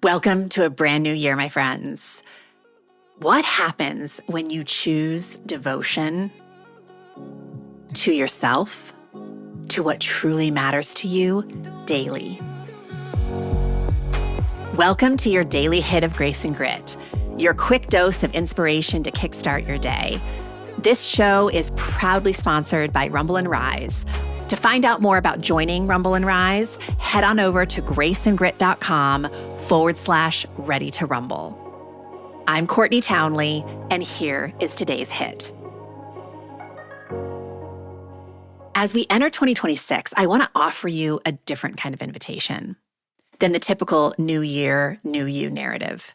Welcome to a brand new year, my friends. What happens when you choose devotion to yourself, to what truly matters to you daily? Welcome to your daily hit of grace and grit, your quick dose of inspiration to kickstart your day. This show is proudly sponsored by Rumble and Rise. To find out more about joining Rumble and Rise, head on over to graceandgrit.com/ready to rumble. I'm Courtney Townley, and here is today's hit. As we enter 2026, I want to offer you a different kind of invitation than the typical New Year, New You narrative.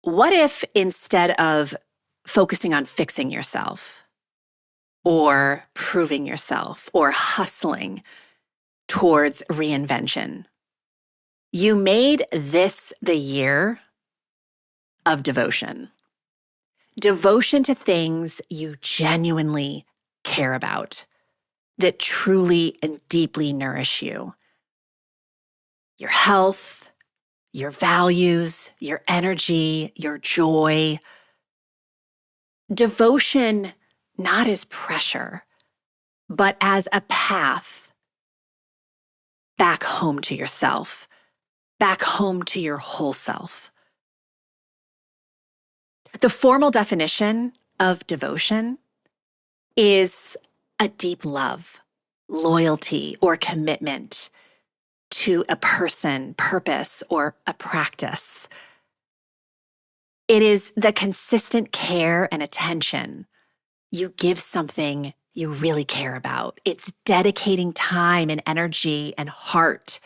What if instead of focusing on fixing yourself or proving yourself or hustling towards reinvention, you made this the year of devotion? Devotion to things you genuinely care about, that truly and deeply nourish you. Your health, your values, your energy, your joy. Devotion not as pressure, but as a path back home to yourself, back home to your whole self. The formal definition of devotion is a deep love, loyalty, or commitment to a person, purpose, or a practice. It is the consistent care and attention you give something you really care about. It's dedicating time and energy and heart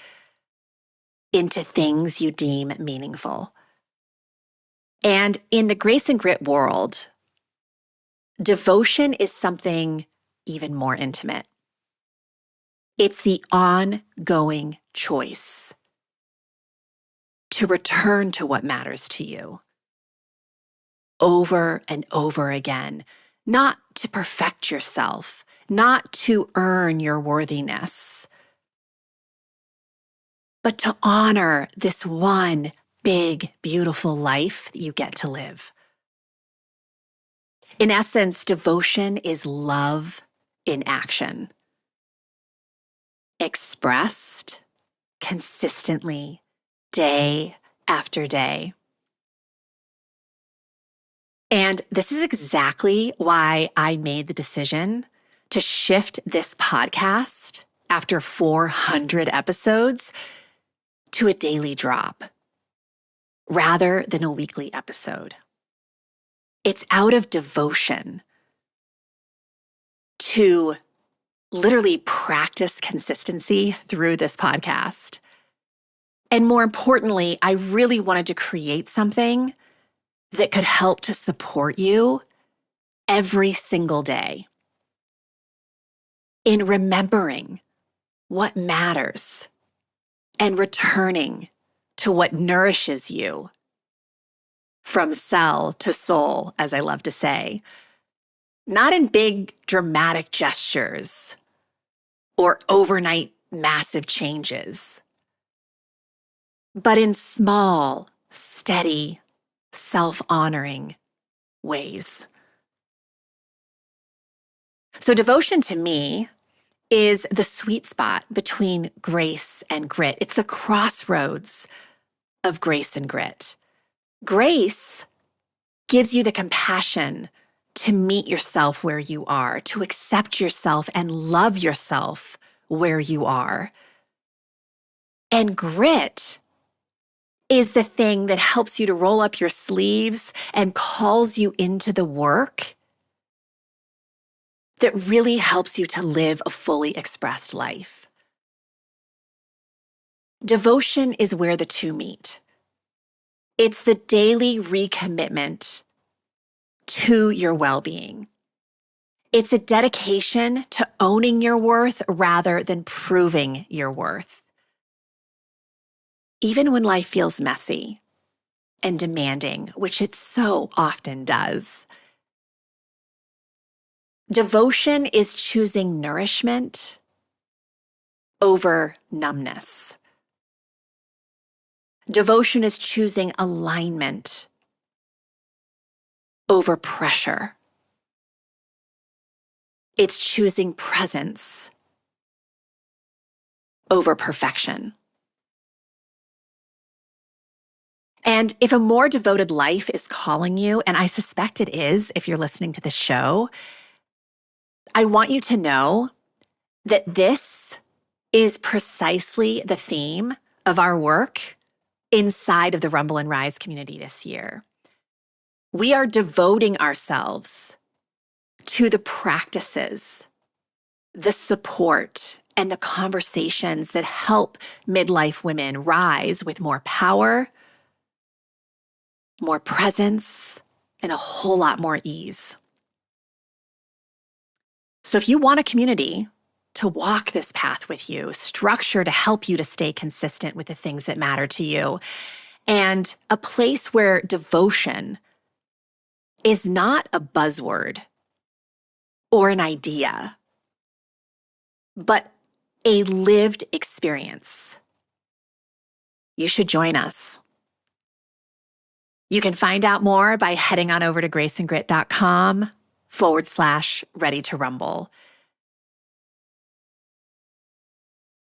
into things you deem meaningful. And in the grace and grit world, devotion is something even more intimate. It's the ongoing choice to return to what matters to you over and over again, not to perfect yourself, not to earn your worthiness, but to honor this one big, beautiful life that you get to live. In essence, devotion is love in action, expressed consistently, day after day. And this is exactly why I made the decision to shift this podcast after 400 episodes to a daily drop rather than a weekly episode. It's out of devotion to literally practice consistency through this podcast. And more importantly, I really wanted to create something that could help to support you every single day in remembering what matters and returning to what nourishes you from cell to soul, as I love to say, not in big dramatic gestures or overnight massive changes, but in small, steady, self-honoring ways. So devotion to me is the sweet spot between grace and grit. It's the crossroads of grace and grit. Grace gives you the compassion to meet yourself where you are, to accept yourself and love yourself where you are. And grit is the thing that helps you to roll up your sleeves and calls you into the work that really helps you to live a fully expressed life. Devotion is where the two meet. It's the daily recommitment to your well-being. It's a dedication to owning your worth rather than proving your worth. Even when life feels messy and demanding, which it so often does. Devotion is choosing nourishment over numbness. Devotion is choosing alignment over pressure. It's choosing presence over perfection. And if a more devoted life is calling you, and I suspect it is if you're listening to this show, I want you to know that this is precisely the theme of our work inside of the Rumble and Rise community this year. We are devoting ourselves to the practices, the support, and the conversations that help midlife women rise with more power, more presence, and a whole lot more ease. So if you want a community to walk this path with you, structure to help you to stay consistent with the things that matter to you, and a place where devotion is not a buzzword or an idea, but a lived experience, you should join us. You can find out more by heading on over to graceandgrit.com/ready to rumble.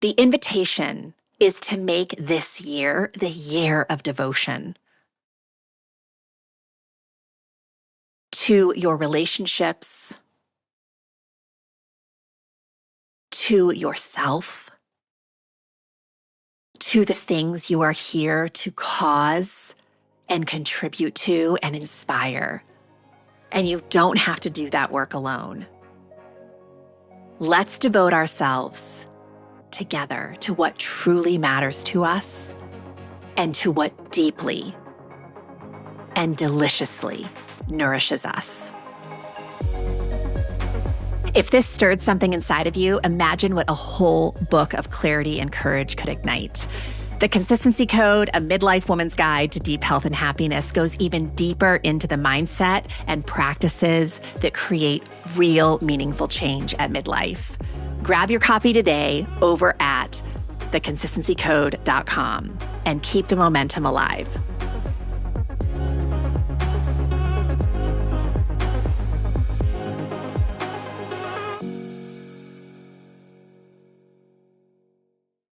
The invitation is to make this year the year of devotion to your relationships, to yourself, to the things you are here to cause and contribute to and inspire. And you don't have to do that work alone. Let's devote ourselves together to what truly matters to us and to what deeply and deliciously nourishes us. If this stirred something inside of you, imagine what a whole book of clarity and courage could ignite. The Consistency Code, a midlife woman's guide to deep health and happiness, goes even deeper into the mindset and practices that create real, meaningful change at midlife. Grab your copy today over at theconsistencycode.com and keep the momentum alive.